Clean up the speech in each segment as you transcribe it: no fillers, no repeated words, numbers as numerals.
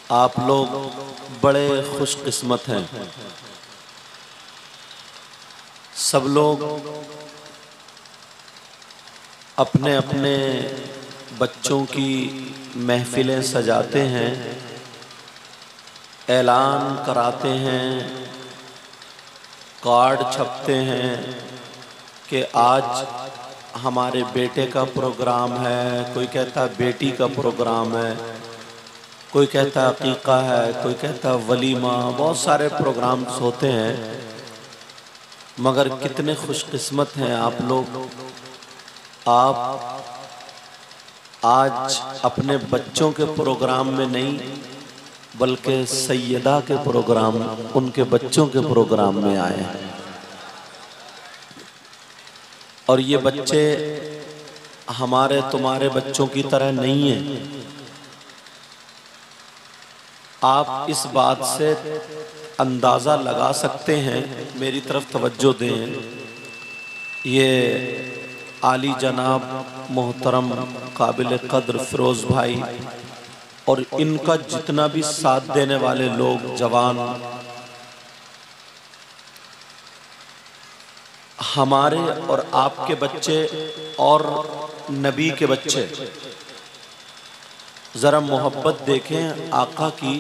आप लोग बड़े खुशकिस्मत हैं। सब लोग अपने अपने बच्चों की महफिलें सजाते हैं, ऐलान कराते हैं, कार्ड छपते हैं कि आज हमारे बेटे का प्रोग्राम है, कोई कहता है बेटी का प्रोग्राम है, कोई कहता है अकीका है, कोई कहता है वलीमा। बहुत सारे प्रोग्राम्स होते हैं, मगर कितने खुशकिस्मत हैं आप लोग। आप आज अपने बच्चों के प्रोग्राम में नहीं बल्कि सैयदा के प्रोग्राम, उनके बच्चों के प्रोग्राम में आए हैं। और ये बच्चे हमारे तुम्हारे बच्चों की तरह नहीं हैं। आप इस बात से अंदाज़ा लगा सकते हैं, मेरी तरफ तवज्जो दें। ये आली जनाब मोहतरम काबिल कद्र फिरोज़ भाई और इनका जितना भी साथ देने वाले लोग, जवान, हमारे और आपके बच्चे और नबी के बच्चे, ज़रा मोहब्बत देखें आका की।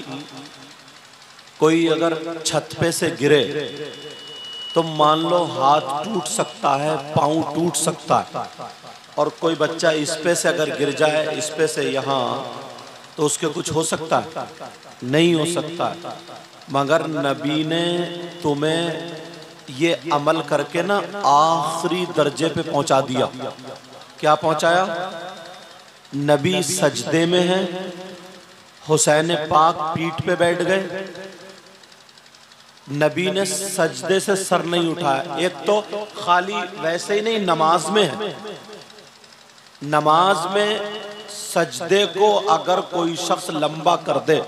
कोई अगर छत पे से गिरे तो मान लो हाथ टूट सकता है, पाँव टूट सकता है, और कोई बच्चा इस पे से अगर गिर जाए, इस पे से यहाँ, तो उसके कुछ हो सकता है? नहीं हो सकता है। मगर नबी ने तुम्हें ये अमल करके ना आखिरी दर्जे पे पहुंचा दिया। क्या पहुंचाया? नबी सजदे में है, हुसैन पाक पीठ पे बैठ गए, नबी ने सजदे से सर नहीं उठाया। एक तो खाली वैसे ही नहीं, नमाज में है। नमाज में सजदे को अगर कोई शख्स लंबा कर दे,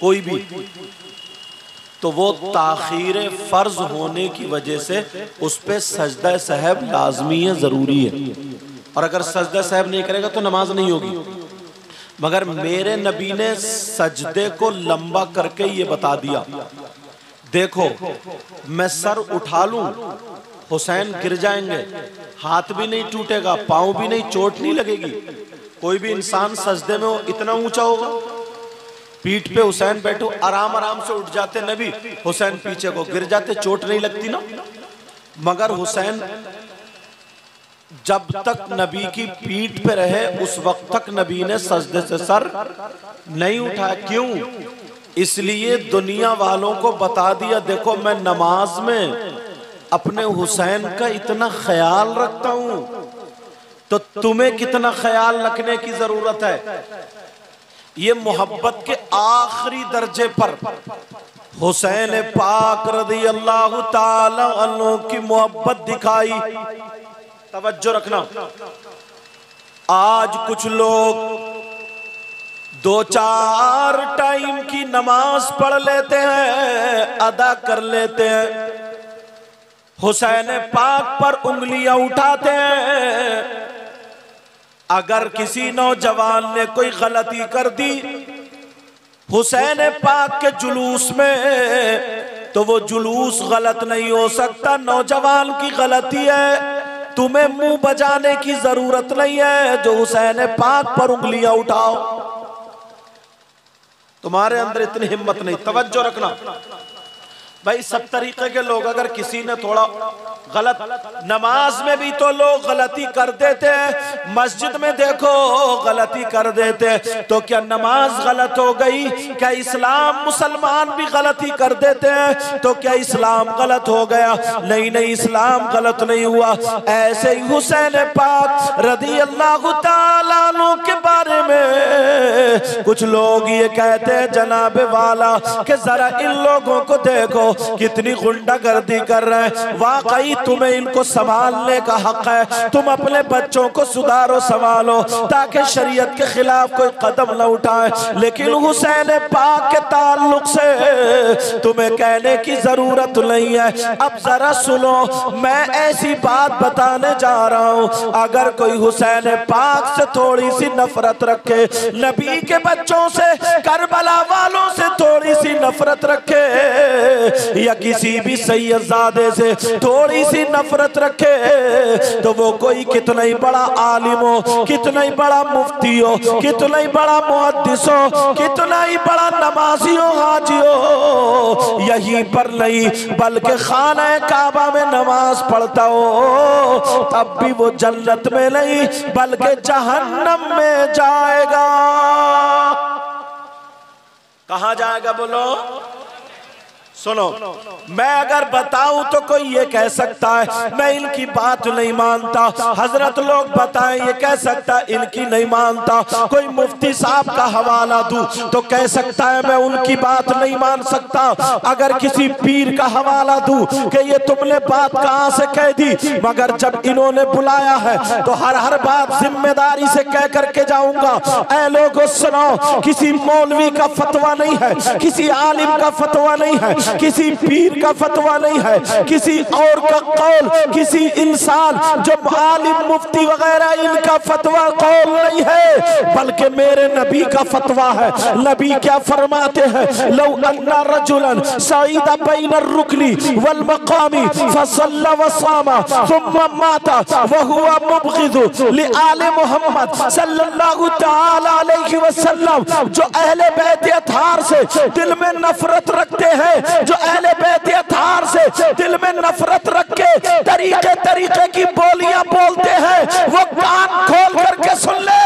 कोई भी, तो वो ताखीर फर्ज होने की वजह से उस पे सजदा सहब लाजमी है, जरूरी है। और अगर सजदा सहब नहीं करेगा तो नमाज नहीं होगी। मगर मेरे नबी ने सजदे को लंबा करके ये बता दिया, देखो मैं सर उठा लूं, हुसैन गिर जाएंगे, हाथ भी नहीं टूटेगा, पांव भी नहीं, चोट नहीं लगेगी। कोई भी इंसान सजदे में हो, इतना ऊंचा होगा, पीठ पे हुसैन बैठो, आराम आराम से उठ जाते नबी, हुसैन पीछे को गिर जाते, चोट नहीं लगती ना। मगर हुसैन जब तक नबी की पीठ पे रहे उस वक्त तक नबी ने सजदे से सर नहीं उठाया। क्यों? इसलिए दुनिया वालों को बता दिया, देखो मैं नमाज में अपने हुसैन का इतना ख्याल रखता हूं, तो तुम्हें कितना ख्याल रखने की जरूरत है। ये मोहब्बत के आखिरी दर्जे पर हुसैन पाक रज़ी अल्लाह ताला अन्हु की मोहब्बत दिखाई। तवज्जो रखना, आज कुछ लोग 2-4 टाइम की नमाज पढ़ लेते हैं, अदा कर लेते हैं, हुसैन पाक पर उंगलियां उठाते हैं। अगर किसी नौजवान ने कोई गलती कर दी हुसैन पाक के जुलूस में, तो वो जुलूस गलत नहीं हो सकता, नौजवान की गलती है। तुम्हें मुंह बजाने की जरूरत नहीं है, जो हुसैन पाक पर उंगलियां उठाओ। तुम्हारे अंदर इतनी हिम्मत नहीं। तवज्जो रखना भाई, सब तरीके के लोग, अगर किसी ने थोड़ा गलत, नमाज में भी तो लोग गलती कर देते हैं, मस्जिद में देखो गलती कर देते हैं, तो क्या नमाज गलत हो गई? क्या इस्लाम, मुसलमान भी गलती कर देते हैं तो क्या इस्लाम गलत हो गया? नहीं नहीं, इस्लाम गलत नहीं हुआ। ऐसे ही हुसैन पाक रज़ी अल्लाह ताला अन्हु के बारे में कुछ लोग ये कहते हैं, जनाब वाला, कि जरा इन लोगों को देखो कितनी गुंडागर्दी कर रहे हैं। वाकई तुम्हें इनको संभालने का हक है, तुम अपने बच्चों को सुधारो, संभालो, ताकि शरीयत के खिलाफ कोई कदम न उठाए। लेकिन हुसैन पाक के ताल्लुक से तुम्हें कहने की जरूरत नहीं है। अब जरा सुनो, मैं ऐसी बात बताने जा रहा हूं, अगर कोई हुसैन पाक से थोड़ी सी नफरत रखे, नबी के बच्चों से, करबला वालों नफरत रखे या किसी भी सैयदजादे से थोड़ी सी नफरत रखे तो वो कोई कितना ही बड़ा आलिम हो, कितना ही बड़ा मुफ्ती हो, कितना ही बड़ा मुहद्दिस हो, कितना ही बड़ा नमाजी हो, हाजी हो, यहीं पर नहीं बल्कि खाना काबा में नमाज पढ़ता हो तब भी वो जन्नत में नहीं बल्कि जहन्नम में जाएगा। कहां जाएगा बोलो? सुनो, मैं अगर बताऊं तो कोई ये कह सकता है मैं इनकी बात नहीं मानता, हजरत लोग बताएं ये कह सकता है इनकी नहीं मानता, कोई मुफ्ती साहब का हवाला दूं तो कह सकता है मैं उनकी बात नहीं मान सकता, अगर किसी पीर का हवाला दूं कि ये तुमने बात कहां से कह दी, मगर जब इन्होंने बुलाया है तो हर बात जिम्मेदारी से कह करके जाऊंगा। ऐ लोगों सुनो, किसी मौलवी का फतवा नहीं है, किसी आलिम का फतवा नहीं है, किसी पीर का फतवा नहीं है, किसी और का कौल, किसी इंसान जो आलिम मुफ्ती वगैरह इनका फतवा कौल नहीं है, बल्कि मेरे नबी का फतवा है। नबी क्या फरमाते हैं? लौ अन्ना रजुलन सईदा बैन रुकनी वल मकामी फसल्ला व सामा सुम्मा माता व हुवा मुबग़िज़ु लि आले मोहम्मद सल्लल्लाहु तआला अलैहि वसल्लम, जो अहले बैत अतहार से दिल में नफरत रखते हैं, जो अहले बैत अतहार से दिल में नफरत रख के तरीके तरीके की बोलियां बोलते हैं, वो कान खोल करके सुन ले।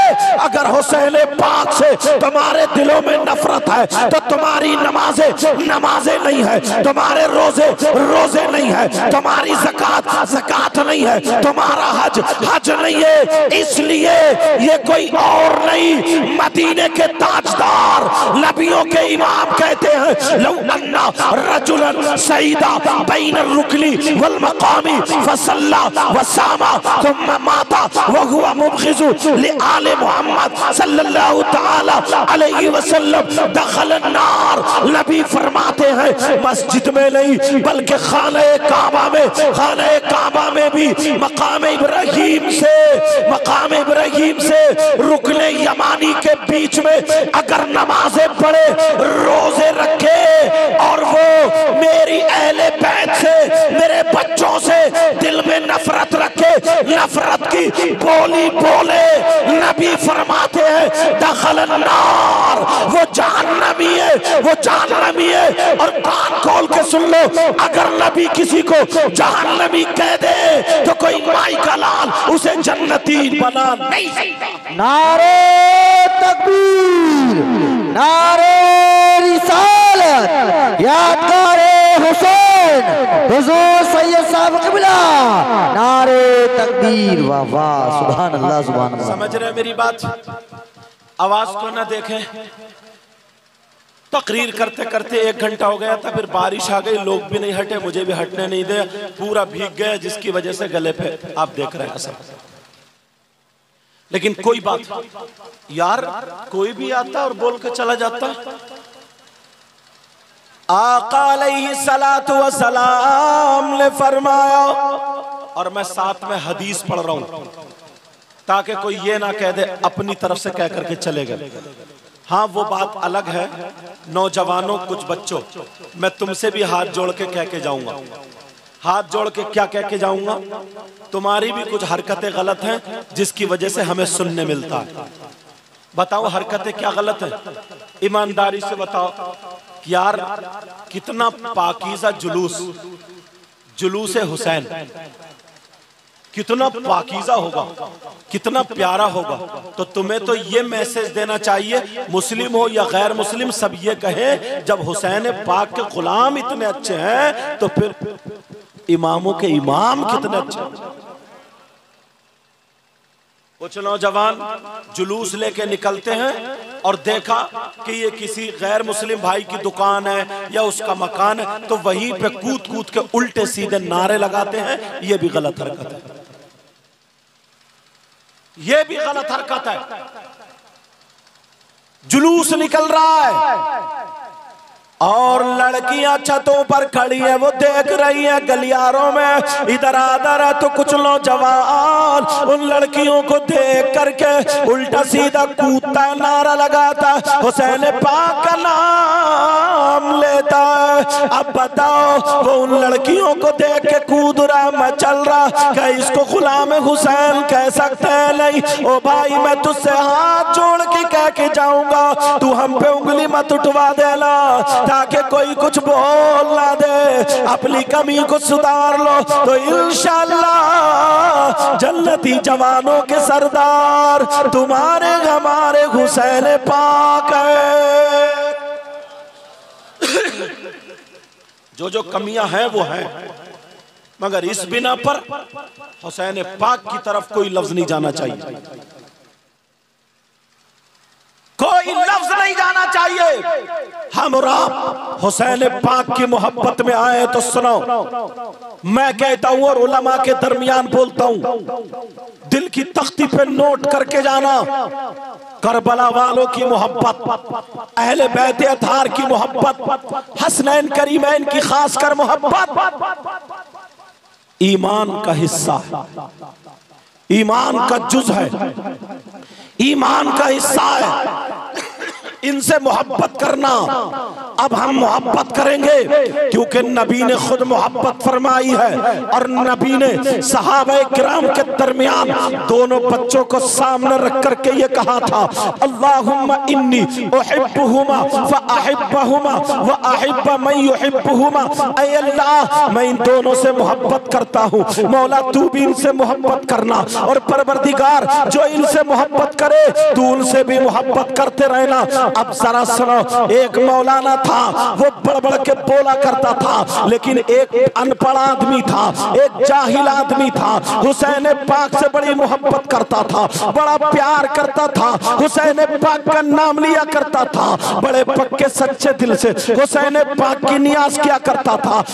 अगर हुसैन पाक से तुम्हारे दिलों में नफरत है तो तुम्हारी नमाजें नहीं है, तुम्हारे रोजे नहीं है, तुम्हारी ज़कात नहीं है, तुम्हारा हज नहीं है। इसलिए ये कोई और नहीं, मदीने के ताजदार नबियों के इमाम कहते हैं लौ अन्ना रजुलन सईदा बैन रुकनी वल मकामी फसल्ला व सामा सुम्मा माता व हुवा मुबग़िज़ु लि आले मोहम्मद सल्लल्लाहु तआला अलैहि वसल्लम दखल अन्नार। नबी फरमाते हैं मस्जिद में नहीं बल्कि खाने काबा में भी मकाम इब्राहिम से रुकने यमानी के बीच में अगर नमाजें पढ़े, रोजे रखे और वो मेरी अहले बैत से, मेरे बच्चों से दिल में नफरत रखे, नफरत की बोली बोले, नबी फरमाते हैं दखल अन्नार, वो जहन्नमी है। और कान खोल के सुन लो, अगर नबी किसी को जहन्नमी कह दे तो कोई माई का लाल उसे जन्नती बना नहीं सकता। नारे तकबीर, नारे रिसालत, यादगारे हुसैन, हुजूर सैयद साहब क़िबला, नारे तकबीर, वाह वाह, सुभान अल्लाह सुभान अल्लाह। समझ रहे मेरी बात? आवाज को ना देखें। तकरीर करते करते 1 घंटा हो गया था, फिर बारिश आ गई, लोग भी नहीं हटे, मुझे भी हटने नहीं दे, पूरा भीग गया, जिसकी वजह से गले पे आप देख रहे हैं असर। लेकिन कोई बात यार, कोई भी आता और बोल के चला जाता। आका अलैहिस्सलातु वस्सलाम ने फरमाया, और मैं साथ में हदीस पढ़ रहा हूं ताकि कोई ये ना कह दे अपनी तरफ से कह करके चले गए। हाँ, वो बात अलग है, नौजवानों कुछ बच्चों, मैं तुमसे भी हाथ जोड़ के कह के जाऊंगा। हाथ जोड़ के क्या कह के जाऊंगा? तुम्हारी भी कुछ हरकतें गलत हैं जिसकी वजह से हमें सुनने मिलता है। बताओ हरकतें क्या गलत है? ईमानदारी से बताओ यार, कितना पाकीज़ा जुलूस हुसैन कितना पाकीज़ा होगा, कितना प्यारा होगा। तो तुम्हें तो ये मैसेज देना चाहिए, मुस्लिम हो या गैर मुस्लिम, सब ये कहें जब हुसैन पाक के गुलाम इतने अच्छे हैं तो फिर इमामों के इमाम कितने अच्छे हैं। कुछ नौजवान जुलूस लेके निकलते हैं और देखा कि ये किसी गैर मुस्लिम भाई की दुकान है या उसका मकान है, तो वहीं पे कूद कूद के उल्टे सीधे नारे लगाते हैं। ये भी गलत हरकत है, ये भी गलत हरकत है। जुलूस निकल रहा है और लड़कियां छतों पर खड़ी हैं, वो देख रही हैं गलियारों में इधर आधर है, तो कुछ नौजवान उन लड़कियों को देख करके उल्टा सीधा कूदता, नारा लगाता, हुसैन पाक का नाम लेता है। अब बताओ वो उन लड़कियों को देख के कूद रहा, मचल रहा, क्या इसको गुलाम हुसैन कह सकते हैं? नहीं। ओ भाई मैं तुझसे हाथ जोड़ के कह के जाऊंगा, तू हम पे उंगली मत उठवा देना ताकि कोई कुछ बोल ना दे। अपनी कमी को सुधार लो तो इंशाअल्लाह जन्नती जवानों के सरदार तुम्हारे हमारे हुसैन पाक है। जो जो कमियां हैं वो हैं, मगर इस बिना पर हुसैन पाक की तरफ कोई लफ्ज नहीं जाना चाहिए, कोई लफ्ज नहीं जाना चाहिए। हम और आप हुसैन पाक की मोहब्बत में आए तो सुनो, मैं कहता हूं और उलमा के दरमियान बोलता हूं, दिल की तख्ती पे नोट करके जाना, करबला वालों की मोहब्बत, अहले बैत अतहार की मोहब्बत, हसनैन करीमैन की खासकर मोहब्बत ईमान का हिस्सा है, ईमान का जुज है, ईमान का हिस्सा है। इनसे मोहब्बत करना, अब हम मोहब्बत करेंगे क्योंकि नबी ने खुद मोहब्बत फरमाई है और नबी ने सहाबा किराम के दरमियान दोनों बच्चों को सामने रख करके ये कहा था, अल्लाहुम्मा इन्नी उहिब्बुहुमा फअहिब्बहुमा व अहिब्ब मन युहिब्बुहुमा। ऐ अल्लाह मैं इन दोनों से मोहब्बत करता हूँ, मौला तू भी इनसे मोहब्बत करना, और परवरदिगार जो इनसे मोहब्बत करे तू उनसे भी मोहब्बत करते रहना। अब जरा सुनो, एक मौलाना था, वो बड़बड़ के बोला करता था, लेकिन एक अनपढ़ आदमी था, एक जाहिल आदमी था, हुसैन पाक से बड़ी मोहब्बत करता था, बड़ा प्यार करता था, हुसैन पाक का नाम लिया करता था, बड़े पक्के सच्चे दिल से हुसैन पाक की नियाज किया करता था।